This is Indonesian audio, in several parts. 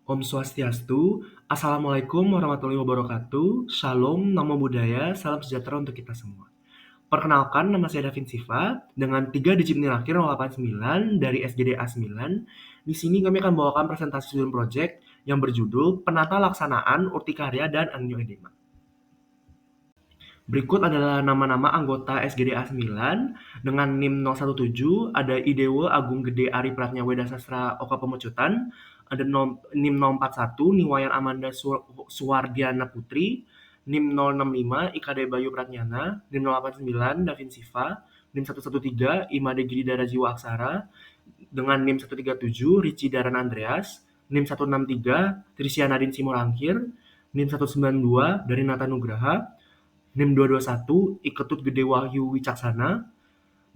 Om Swastiastu, Assalamualaikum warahmatullahi wabarakatuh, Shalom, Namo Buddhaya, salam sejahtera untuk kita semua. Perkenalkan, nama saya Davin Siva, dengan 3 digit NIL akhir 089 dari SGD A9. Di sini kami akan membawakan presentasi student project yang berjudul Penata Laksanaan Urtikarya dan Angioedema. Berikut adalah nama-nama anggota SGD A9 dengan NIM 017, ada Idewo Agung Gede Ari Pratnya Weda Sastra Oka Pemecutan, ada NIM 041 Niwayan Amanda Suwardiana Putri, NIM 065 IKD Bayu Pratnyana, NIM 089 Davin Siva, NIM 113 Imade Gididara Jiwa Aksara, dengan NIM 137 Ricci Daran Andreas, NIM 163 Trisya Nadine Simorangkir, NIM 192 dari Nata Nugraha, NIM 221 Iketut Gede Wahyu Wicaksana,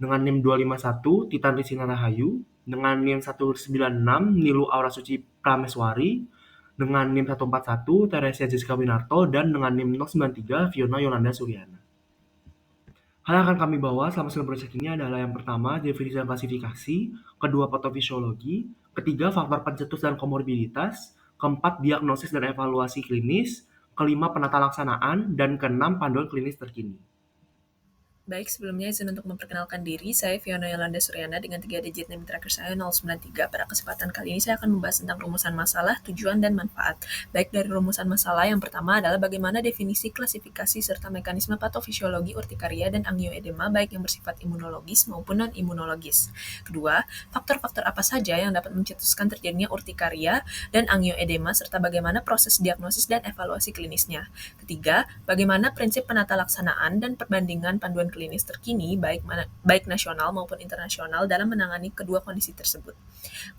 dengan NIM 251 Titan Risina Rahayu, dengan NIM 196 Nilu Aura Suci Prameswari, dengan NIM 141 Teresia Jessica Winarto, dan dengan NIM 093 Fiona Yolanda Suryana. Hal yang akan kami bawa selama student project ini adalah yang pertama, definisi dan klasifikasi, kedua, patofisiologi, ketiga, faktor pencetus dan komorbiditas, keempat, diagnosis dan evaluasi klinis, kelima, penata laksanaan, dan keenam, panduan klinis terkini. Baik, sebelumnya izin untuk memperkenalkan diri. Saya Fiona Yolanda Suryana dengan 3 digit NIM terakhir saya 093. Pada kesempatan kali ini saya akan membahas tentang rumusan masalah, tujuan, dan manfaat. Baik, dari rumusan masalah yang pertama adalah bagaimana definisi, klasifikasi, serta mekanisme patofisiologi urtikaria dan angioedema baik yang bersifat imunologis maupun non-imunologis. Kedua, faktor-faktor apa saja yang dapat mencetuskan terjadinya urtikaria dan angioedema serta bagaimana proses diagnosis dan evaluasi klinisnya. Ketiga, bagaimana prinsip penata laksanaan dan perbandingan panduan klinis terkini baik nasional maupun internasional dalam menangani kedua kondisi tersebut.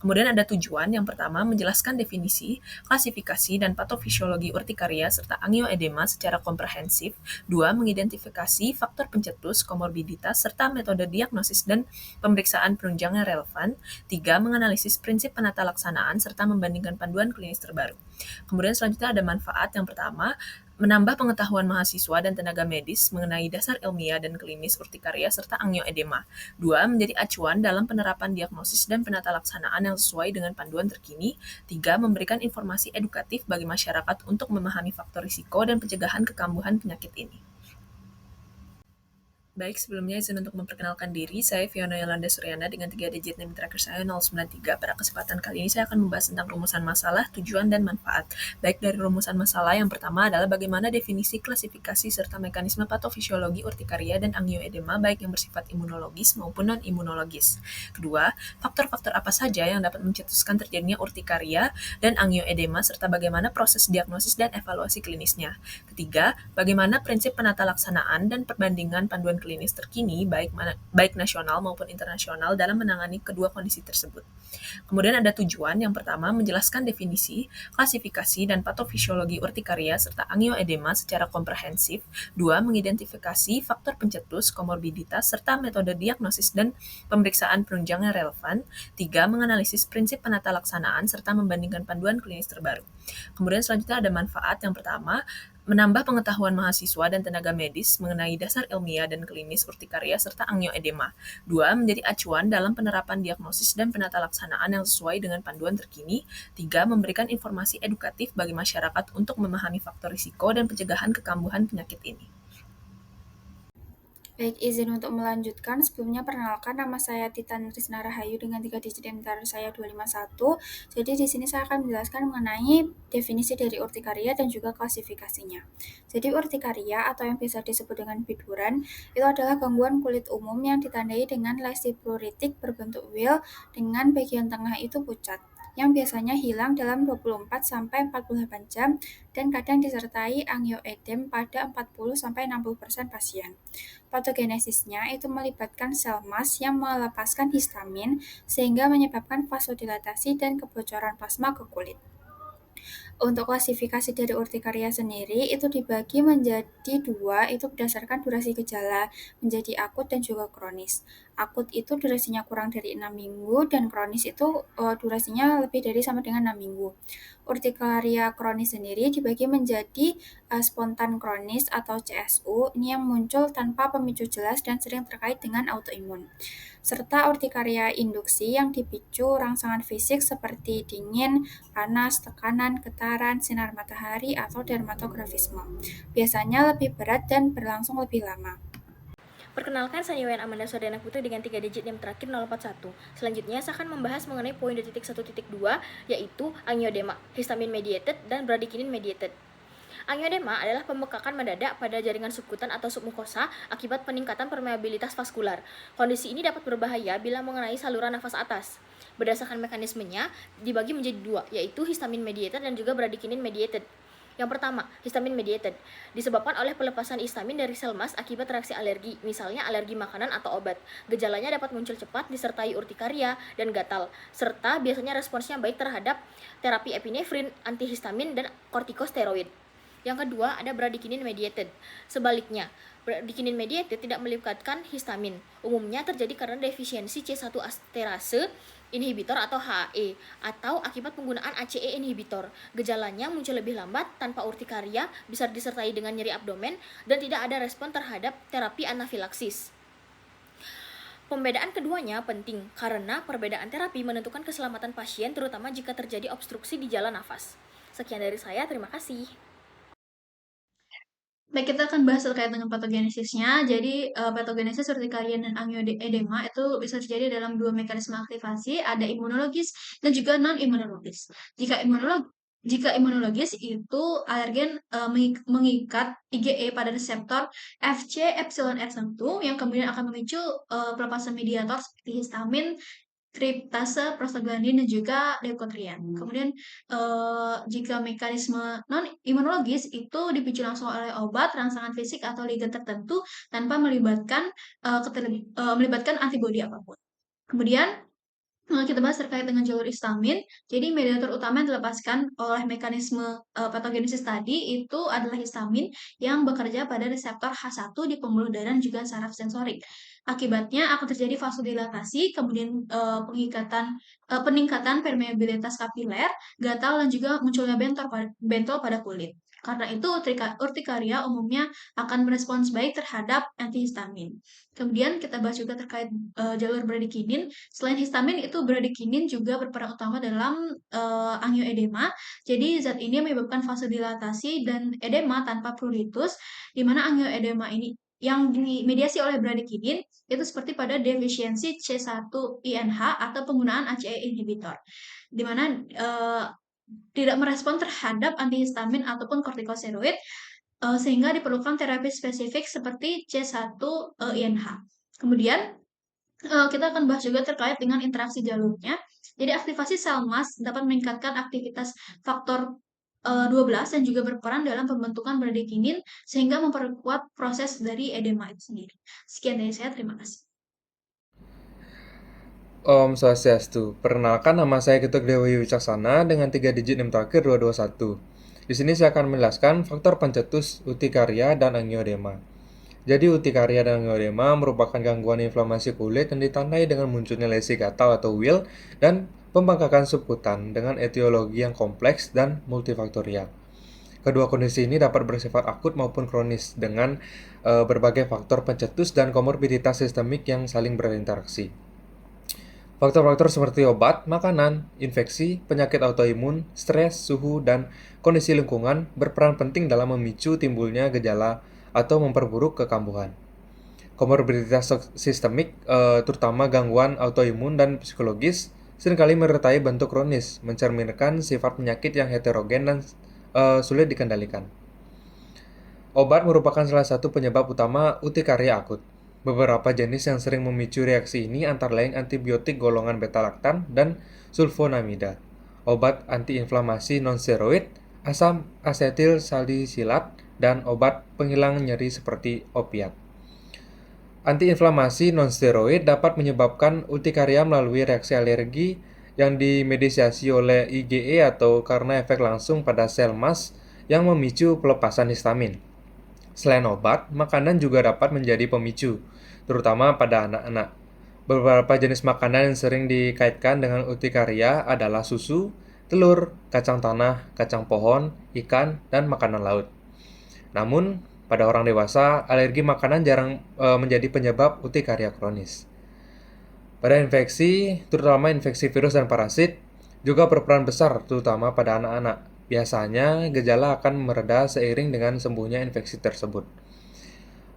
Kemudian ada tujuan, yang pertama menjelaskan definisi, klasifikasi, dan patofisiologi urtikaria serta angioedema secara komprehensif. Dua, mengidentifikasi faktor pencetus, komorbiditas, serta metode diagnosis dan pemeriksaan penunjang yang relevan. Tiga, menganalisis prinsip penata laksanaan serta membandingkan panduan klinis terbaru. Kemudian selanjutnya ada manfaat, yang pertama menambah pengetahuan mahasiswa dan tenaga medis mengenai dasar ilmiah dan klinis urtikaria serta angioedema. Dua, menjadi acuan dalam penerapan diagnosis dan penata laksanaan yang sesuai dengan panduan terkini. Tiga, memberikan informasi edukatif bagi masyarakat untuk memahami faktor risiko dan pencegahan kekambuhan penyakit ini. Baik, sebelumnya izin untuk memperkenalkan diri. Saya Fiona Yolanda Suryana dengan 3 digit NIM terakhir saya 093. Pada kesempatan kali ini saya akan membahas tentang rumusan masalah, tujuan, dan manfaat. Baik, dari rumusan masalah yang pertama adalah bagaimana definisi, klasifikasi, serta mekanisme patofisiologi urtikaria dan angioedema baik yang bersifat imunologis maupun non-imunologis. Kedua, faktor-faktor apa saja yang dapat mencetuskan terjadinya urtikaria dan angioedema serta bagaimana proses diagnosis dan evaluasi klinisnya. Ketiga, bagaimana prinsip penata laksanaan dan perbandingan panduan klinis terkini baik nasional maupun internasional dalam menangani kedua kondisi tersebut. Kemudian ada tujuan, yang pertama menjelaskan definisi, klasifikasi, dan patofisiologi urtikaria serta angioedema secara komprehensif. Dua, mengidentifikasi faktor pencetus, komorbiditas, serta metode diagnosis dan pemeriksaan penunjang yang relevan. Tiga, menganalisis prinsip penata laksanaan serta membandingkan panduan klinis terbaru. Kemudian selanjutnya ada manfaat, yang pertama menambah pengetahuan mahasiswa dan tenaga medis mengenai dasar ilmiah dan klinis urtikaria serta angioedema. Dua, menjadi acuan dalam penerapan diagnosis dan penata laksanaan yang sesuai dengan panduan terkini. Tiga, memberikan informasi edukatif bagi masyarakat untuk memahami faktor risiko dan pencegahan kekambuhan penyakit ini. Baik, izin untuk melanjutkan. Sebelumnya perkenalkan, nama saya Titan Risna Rahayu dengan 3 digit NIM saya 251. Jadi di sini saya akan menjelaskan mengenai definisi dari urtikaria dan juga klasifikasinya. Jadi urtikaria atau yang biasa disebut dengan biduran itu adalah gangguan kulit umum yang ditandai dengan lesi pruritik berbentuk wheel dengan bagian tengah itu pucat, yang biasanya hilang dalam 24-48 jam dan kadang disertai angioedem pada 40-60% pasien. Patogenesisnya itu melibatkan sel MAS yang melepaskan histamin sehingga menyebabkan vasodilatasi dan kebocoran plasma ke kulit. Untuk klasifikasi dari urtikaria sendiri itu dibagi menjadi dua, itu berdasarkan durasi gejala menjadi akut dan juga kronis. Akut itu durasinya kurang dari 6 minggu dan kronis itu durasinya lebih dari sama dengan 6 minggu. Urtikaria kronis sendiri dibagi menjadi spontan kronis atau CSU, ini yang muncul tanpa pemicu jelas dan sering terkait dengan autoimun. Serta urtikaria induksi yang dipicu rangsangan fisik seperti dingin, panas, tekanan, getaran, sinar matahari, atau dermatografisme. Biasanya lebih berat dan berlangsung lebih lama. Perkenalkan, saya Wayan Amanda Sordana Putri dengan 3 digit NIM terakhir 041. Selanjutnya, saya akan membahas mengenai poin 2.1.2, yaitu angioedema, histamin mediated, dan bradykinin mediated. Angioedema adalah pembekakan mendadak pada jaringan subkutan atau submukosa akibat peningkatan permeabilitas vaskular. Kondisi ini dapat berbahaya bila mengenai saluran nafas atas. Berdasarkan mekanismenya, dibagi menjadi dua, yaitu histamin mediated dan juga bradykinin mediated. Yang pertama, histamin mediated, disebabkan oleh pelepasan histamin dari sel mas akibat reaksi alergi, misalnya alergi makanan atau obat. Gejalanya dapat muncul cepat disertai urtikaria dan gatal, serta biasanya responsnya baik terhadap terapi epinefrin, antihistamin, dan kortikosteroid. Yang kedua, ada bradykinin mediated. Sebaliknya, bradykinin mediated tidak melibatkan histamin. Umumnya terjadi karena defisiensi C1 asterase inhibitor atau HAE atau akibat penggunaan ACE inhibitor. Gejalanya muncul lebih lambat, tanpa urtikaria, bisa disertai dengan nyeri abdomen, dan tidak ada respon terhadap terapi anafilaksis. Pembedaan keduanya penting karena perbedaan terapi menentukan keselamatan pasien, terutama jika terjadi obstruksi di jalan nafas. Sekian dari saya, terima kasih. Baik, kita akan bahas terkait dengan patogenesisnya. Jadi, patogenesis urtikaria dan angioedema itu bisa terjadi dalam dua mekanisme aktivasi, ada imunologis dan juga non-imunologis. Jika imunologis itu alergen mengikat IgE pada reseptor Fc epsilon F1 yang kemudian akan memicu pelepasan mediator seperti histamin, triptase, prostaglandin, dan juga leukotrien. Kemudian jika mekanisme non-imunologis itu dipicu langsung oleh obat, rangsangan fisik, atau ligat tertentu tanpa melibatkan antibodi apapun. Kemudian kita bahas terkait dengan jalur histamin. Jadi mediator utama yang dilepaskan oleh mekanisme patogenesis tadi itu adalah histamin yang bekerja pada reseptor H1 di pembuluh darah dan juga saraf sensorik. Akibatnya akan terjadi vasodilatasi, kemudian peningkatan permeabilitas kapiler, gatal, dan juga munculnya bentol pada kulit. Karena itu urtikaria umumnya akan merespons baik terhadap antihistamin. Kemudian kita bahas juga terkait jalur bradykinin. Selain histamin, itu bradykinin juga berperan utama dalam angioedema. Jadi zat ini menyebabkan vasodilatasi dan edema tanpa pruritus, di mana angioedema ini yang dimediasi oleh bradykinin itu seperti pada defisiensi C1-INH atau penggunaan ACE inhibitor, di mana tidak merespon terhadap antihistamin ataupun kortikosteroid, sehingga diperlukan terapi spesifik seperti C1-INH. Kemudian kita akan bahas juga terkait dengan interaksi jalurnya. Jadi aktivasi sel mas dapat meningkatkan aktivitas faktor 12 dan juga berperan dalam pembentukan bradykinin sehingga memperkuat proses dari edema itu sendiri. Sekian dari saya, terima kasih. Om Swastiastu. Perkenalkan, nama saya Ketuk Dewi Wicaksana dengan 3 digit NIM terakhir 221. Di sini saya akan menjelaskan faktor pencetus urtikaria dan angioedema. Jadi urtikaria dan angioedema merupakan gangguan inflamasi kulit yang ditandai dengan munculnya lesi gatal atau wheal dan pembengkakan subkutan dengan etiologi yang kompleks dan multifaktorial. Kedua kondisi ini dapat bersifat akut maupun kronis dengan berbagai faktor pencetus dan komorbiditas sistemik yang saling berinteraksi. Faktor-faktor seperti obat, makanan, infeksi, penyakit autoimun, stres, suhu, dan kondisi lingkungan berperan penting dalam memicu timbulnya gejala atau memperburuk kekambuhan. Komorbiditas sistemik, terutama gangguan autoimun dan psikologis, seringkali menyertai bentuk kronis, mencerminkan sifat penyakit yang heterogen dan sulit dikendalikan. Obat merupakan salah satu penyebab utama urtikaria akut. Beberapa jenis yang sering memicu reaksi ini antara lain antibiotik golongan beta-laktan dan sulfonamida, obat antiinflamasi non-steroid, asam asetil salisilat, dan obat penghilang nyeri seperti opiat. Antiinflamasi non-steroid dapat menyebabkan urtikaria melalui reaksi alergi yang dimediasi oleh IgE atau karena efek langsung pada sel mas yang memicu pelepasan histamin. Selain obat, makanan juga dapat menjadi pemicu, terutama pada anak-anak. Beberapa jenis makanan yang sering dikaitkan dengan urtikaria adalah susu, telur, kacang tanah, kacang pohon, ikan, dan makanan laut. Namun, pada orang dewasa, alergi makanan jarang menjadi penyebab urtikaria kronis. Pada infeksi, terutama infeksi virus dan parasit, juga berperan besar terutama pada anak-anak. Biasanya, gejala akan mereda seiring dengan sembuhnya infeksi tersebut.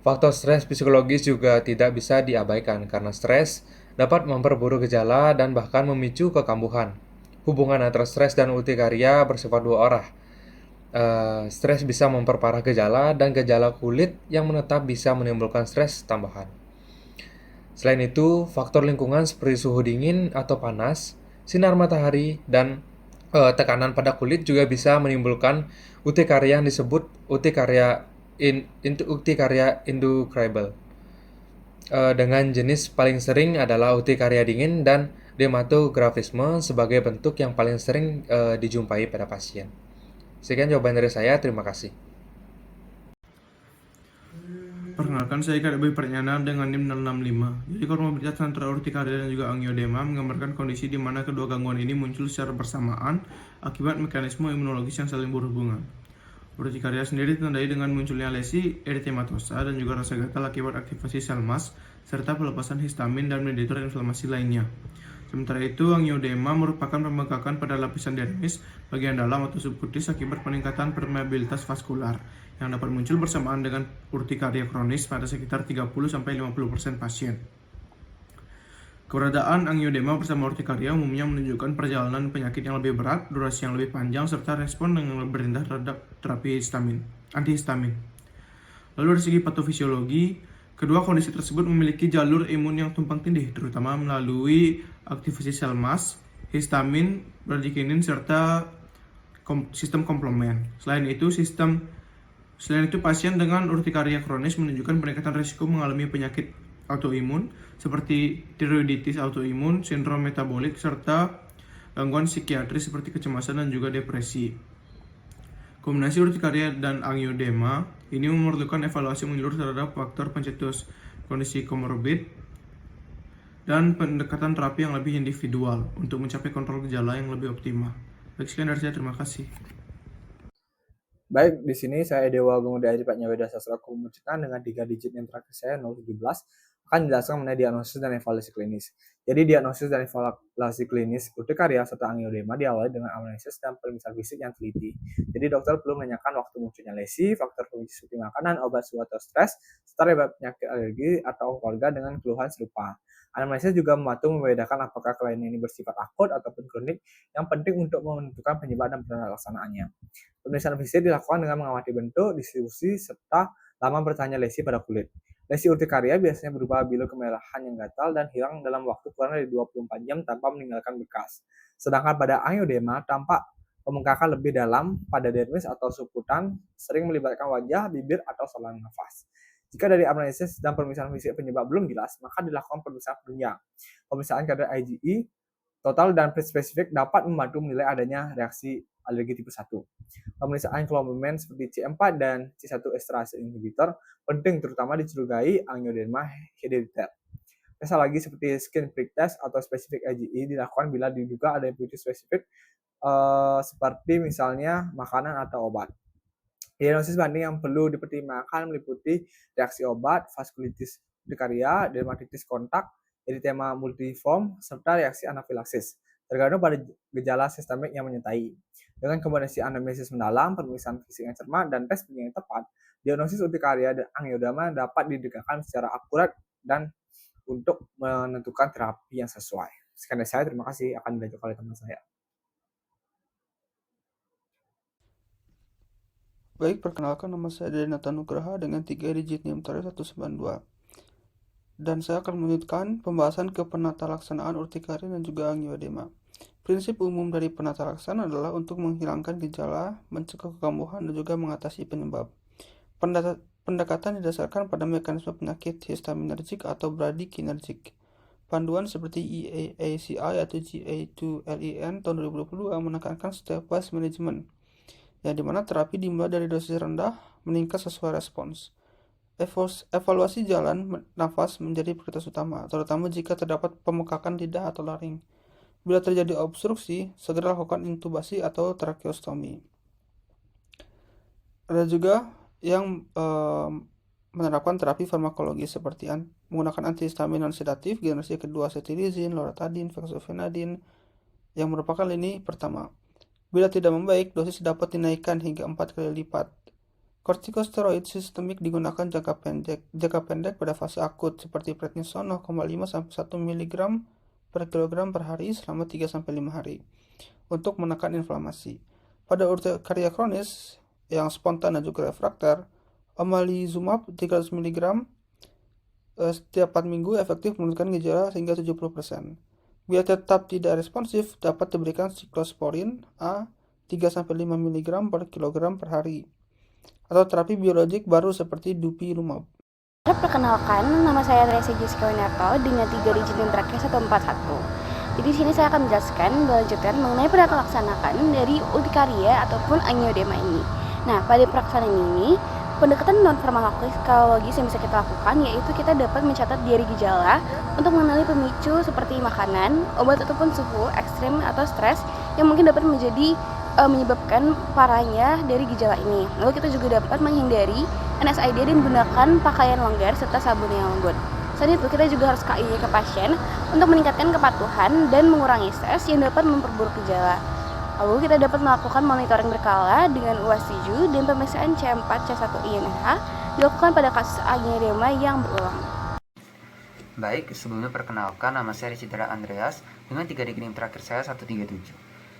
Faktor stres psikologis juga tidak bisa diabaikan karena stres dapat memperburuk gejala dan bahkan memicu kekambuhan. Hubungan antara stres dan urtikaria bersifat dua arah. Stres bisa memperparah gejala dan gejala kulit yang menetap bisa menimbulkan stres tambahan. Selain itu, faktor lingkungan seperti suhu dingin atau panas, sinar matahari, dan tekanan pada kulit juga bisa menimbulkan urtikaria yang disebut urtikaria indukable. Dengan jenis paling sering adalah urtikaria dingin dan dermatografisme sebagai bentuk yang paling sering dijumpai pada pasien. Sekian jawaban dari saya, terima kasih. Perkenalkan, saya Kak Boy Pernyana dengan NIM 065. Jadi komorbidtas antara urtikaria dan juga angioedema menggambarkan kondisi di mana kedua gangguan ini muncul secara bersamaan akibat mekanisme imunologis yang saling berhubungan. Urtikaria sendiri ditandai dengan munculnya lesi eritematosa dan juga rasa gatal akibat aktivasi sel MAS serta pelepasan histamin dan mediator inflamasi lainnya. Sementara itu, angioedema merupakan pembengkakan pada lapisan dermis bagian dalam atau subkutis akibat peningkatan permeabilitas vaskular yang dapat muncul bersamaan dengan urtikaria kronis pada sekitar 30-50% pasien. Keberadaan angioedema bersama urtikaria umumnya menunjukkan perjalanan penyakit yang lebih berat, durasi yang lebih panjang, serta respon yang lebih rendah terhadap terapi antihistamin. Lalu dari segi patofisiologi, kedua kondisi tersebut memiliki jalur imun yang tumpang tindih, terutama melalui aktivasi sel MAS, histamin, bradikinin, serta sistem komplement. Selain itu, pasien dengan urtikaria kronis menunjukkan peningkatan risiko mengalami penyakit autoimun seperti tiroiditis autoimun, sindrom metabolik, serta gangguan psikiatris seperti kecemasan dan juga depresi. Kombinasi urtikaria dan angioedema ini memerlukan evaluasi menyeluruh terhadap faktor pencetus kondisi komorbid dan pendekatan terapi yang lebih individual untuk mencapai kontrol gejala yang lebih optimal. Baik, sekian dari saya, terima kasih. Baik, di sini saya Dewa Agung dari Pak Weda Sastra Komucikan dengan 3 digit yang terakhir saya 017 akan menjelaskan mengenai diagnosis dan evaluasi klinis. Jadi diagnosis dan evaluasi klinis urtikaria serta angioedema diawali dengan anamnesis dan pemeriksaan fisik yang teliti. Jadi dokter perlu menanyakan waktu munculnya lesi, faktor pemicu seperti makanan, obat, suhu atau stres, serta riwayat penyakit alergi atau keluarga dengan keluhan serupa. Anamnesis juga membantu membedakan apakah kelainan ini bersifat akut ataupun kronik, yang penting untuk menentukan penyebab dan pelaksanaannya. Pemeriksaan fisik dilakukan dengan mengamati bentuk, distribusi, serta lama bertanya lesi pada kulit. Lesi urtikaria biasanya berupa bilu kemerahan yang gatal dan hilang dalam waktu kurang dari 24 jam tanpa meninggalkan bekas. Sedangkan pada angioedema, tampak pembengkakan lebih dalam pada dermis atau subkutan, sering melibatkan wajah, bibir, atau saluran nafas. Jika dari anamnesis dan pemeriksaan fisik penyebab belum jelas, maka dilakukan pemeriksaan penunjang. Pemeriksaan kadar IgE total dan spesifik dapat membantu menilai adanya reaksi alergi tipe 1. Pemeriksaan komplement seperti C4 dan C1 esterase inhibitor penting terutama dicurigai angioedema herediter. Tes lagi seperti skin prick test atau spesifik IgE dilakukan bila diduga ada infeksi spesifik seperti misalnya makanan atau obat. Diagnosis banding yang perlu dipertimbangkan meliputi reaksi obat, vaskulitis urtikaria, dermatitis kontak, eritema multiforme, serta reaksi anafilaksis, tergantung pada gejala sistemik yang menyertai. Dengan kombinasi anamnesis mendalam, pemeriksaan fisik yang cermat, dan tes yang tepat, diagnosis urtikaria dan angioedema dapat didekatkan secara akurat dan untuk menentukan terapi yang sesuai. Sekian dari saya, terima kasih. Akan dilanjutkan oleh teman saya. Baik, perkenalkan nama saya Denata Nugraha dengan 3 digit NIM 192. Dan saya akan melanjutkan pembahasan ke penata laksanaan urtikaria dan juga angioedema. Prinsip umum dari penata laksana adalah untuk menghilangkan gejala, mencegah kekambuhan, dan juga mengatasi penyebab. Pendekatan didasarkan pada mekanisme penyakit histaminergik atau bradikinergik. Panduan seperti EACI atau GA2LEN tahun 2022 menekankan stepwise management, yang dimana terapi dimulai dari dosis rendah meningkat sesuai respons. Evaluasi jalan nafas menjadi prioritas utama, terutama jika terdapat pembengkakan lidah atau laring. Bila terjadi obstruksi, segera lakukan intubasi atau tracheostomi. Ada juga yang menerapkan terapi farmakologi seperti menggunakan antihistamin non sedatif generasi kedua cetirizine, loratadine, fexofenadine yang merupakan lini pertama. Bila tidak membaik, dosis dapat dinaikkan hingga 4 kali lipat. Kortikosteroid sistemik digunakan jangka pendek pada fase akut seperti prednison 0,5 sampai 1 mg per kilogram per hari selama 3 sampai 5 hari untuk menekan inflamasi. Pada urtikaria kronis yang spontan dan juga refrakter, omalizumab 300 mg setiap 4 minggu efektif menurunkan gejala hingga 70%. Bila tetap tidak responsif, dapat diberikan siklosporin A 3-5 mg per kilogram per hari atau terapi biologik baru seperti dupilumab. Perkenalkan, nama saya Tracy Jessica Winarto dengan 3 digit NIM terakhir 141. Jadi di sini saya akan menjelaskan melanjutkan mengenai penata laksanaan dari urtikaria ataupun angioedema ini. Nah, pada pelaksanaan ini, pendekatan non farmakologis yang bisa kita lakukan yaitu kita dapat mencatat diari gejala untuk mengenali pemicu seperti makanan, obat ataupun suhu ekstrim atau stres yang mungkin dapat menyebabkan parahnya dari gejala ini. Lalu kita juga dapat menghindari NSAID dan gunakan pakaian longgar serta sabun yang lembut. Selain itu, kita juga harus KIY ke pasien untuk meningkatkan kepatuhan dan mengurangi stres yang dapat memperburuk gejala. Lalu kita dapat melakukan monitoring berkala dengan UAS7 dan pemeriksaan C4, C1 INH dilakukan pada kasus angioedema yang berulang. Baik, sebelumnya perkenalkan, nama saya Ricidra Andreas dengan 3 digit NIM terakhir saya 137.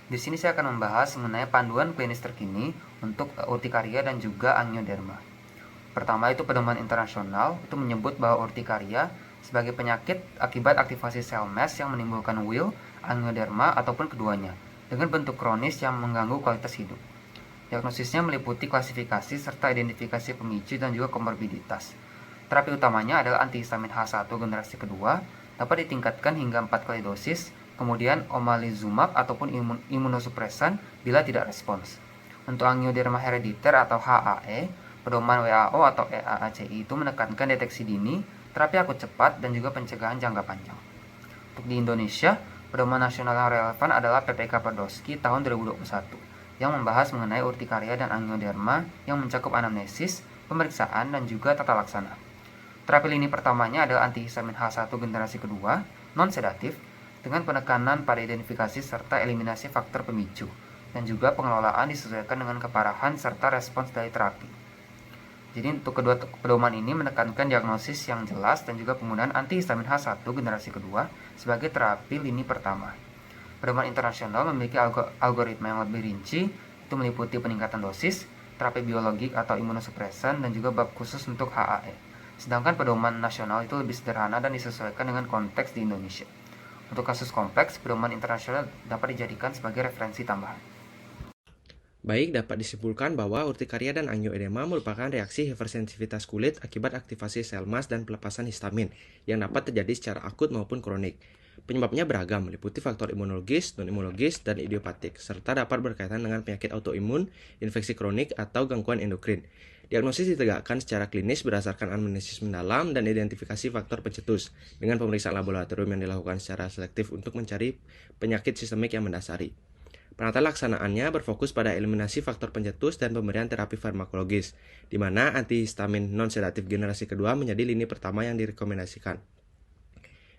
Di sini saya akan membahas mengenai panduan klinis terkini untuk urtikaria dan juga angioderma. Pertama itu pedoman internasional itu menyebut bahwa urtikaria sebagai penyakit akibat aktivasi sel MES yang menimbulkan WIL, angioderma ataupun keduanya dengan bentuk kronis yang mengganggu kualitas hidup. Diagnosisnya meliputi klasifikasi serta identifikasi pemicu dan juga komorbiditas. Terapi utamanya adalah antihistamin H1 generasi kedua, dapat ditingkatkan hingga 4 kali dosis, kemudian omalizumab ataupun imunosupresan bila tidak respons. Untuk angioderma herediter atau HAE, pedoman WHO atau EAACI itu menekankan deteksi dini, terapi akut cepat, dan juga pencegahan jangka panjang. Untuk di Indonesia, pedoman nasional yang relevan adalah PPK Podolsky tahun 2021 yang membahas mengenai urtikaria dan angioderma yang mencakup anamnesis, pemeriksaan, dan juga tata laksana. Terapi lini pertamanya adalah antihistamin H1 generasi kedua, non-sedatif, dengan penekanan pada identifikasi serta eliminasi faktor pemicu, dan juga pengelolaan disesuaikan dengan keparahan serta respons dari terapi. Jadi untuk kedua pedoman ini menekankan diagnosis yang jelas dan juga penggunaan antihistamin H1 generasi kedua sebagai terapi lini pertama. Pedoman internasional memiliki algoritma yang lebih rinci, itu meliputi peningkatan dosis, terapi biologik atau imunosupresan, dan juga bab khusus untuk HAE. Sedangkan pedoman nasional itu lebih sederhana dan disesuaikan dengan konteks di Indonesia. Untuk kasus kompleks, pedoman internasional dapat dijadikan sebagai referensi tambahan. Baik, dapat disimpulkan bahwa urtikaria dan angioedema merupakan reaksi hipersensitivitas kulit akibat aktivasi sel MAS dan pelepasan histamin yang dapat terjadi secara akut maupun kronik. Penyebabnya beragam, meliputi faktor imunologis, non-imunologis, dan idiopatik, serta dapat berkaitan dengan penyakit autoimun, infeksi kronik, atau gangguan endokrin. Diagnosis ditegakkan secara klinis berdasarkan anamnesis mendalam dan identifikasi faktor pencetus dengan pemeriksaan laboratorium yang dilakukan secara selektif untuk mencari penyakit sistemik yang mendasari. Penata laksanaannya berfokus pada eliminasi faktor pencetus dan pemberian terapi farmakologis, di mana antihistamin non-sedatif generasi kedua menjadi lini pertama yang direkomendasikan.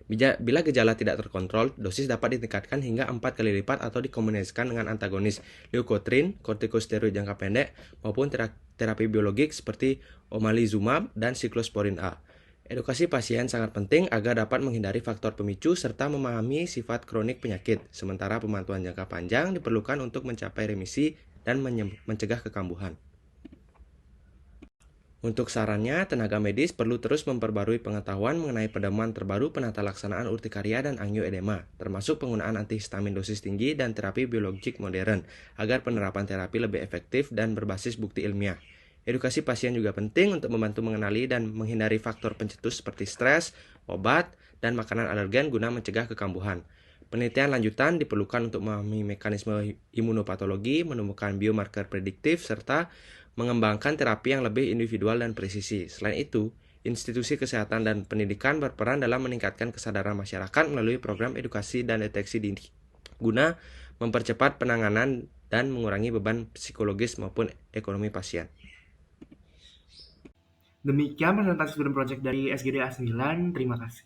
Bila gejala tidak terkontrol, dosis dapat ditingkatkan hingga 4 kali lipat atau dikombinasikan dengan antagonis leukotriene, kortikosteroid jangka pendek, maupun terapi biologik seperti omalizumab dan siklosporin A. Edukasi pasien sangat penting agar dapat menghindari faktor pemicu serta memahami sifat kronik penyakit, sementara pemantauan jangka panjang diperlukan untuk mencapai remisi dan mencegah kekambuhan. Untuk sarannya, tenaga medis perlu terus memperbarui pengetahuan mengenai pedoman terbaru penata laksanaan urtikaria dan angioedema, termasuk penggunaan antihistamin dosis tinggi dan terapi biologik modern, agar penerapan terapi lebih efektif dan berbasis bukti ilmiah. Edukasi pasien juga penting untuk membantu mengenali dan menghindari faktor pencetus seperti stres, obat, dan makanan alergen guna mencegah kekambuhan. Penelitian lanjutan diperlukan untuk memahami mekanisme imunopatologi, menemukan biomarker prediktif, serta mengembangkan terapi yang lebih individual dan presisi. Selain itu, institusi kesehatan dan pendidikan berperan dalam meningkatkan kesadaran masyarakat melalui program edukasi dan deteksi dini guna mempercepat penanganan dan mengurangi beban psikologis maupun ekonomi pasien. Demikian presentasi student project dari SGD A9. Terima kasih.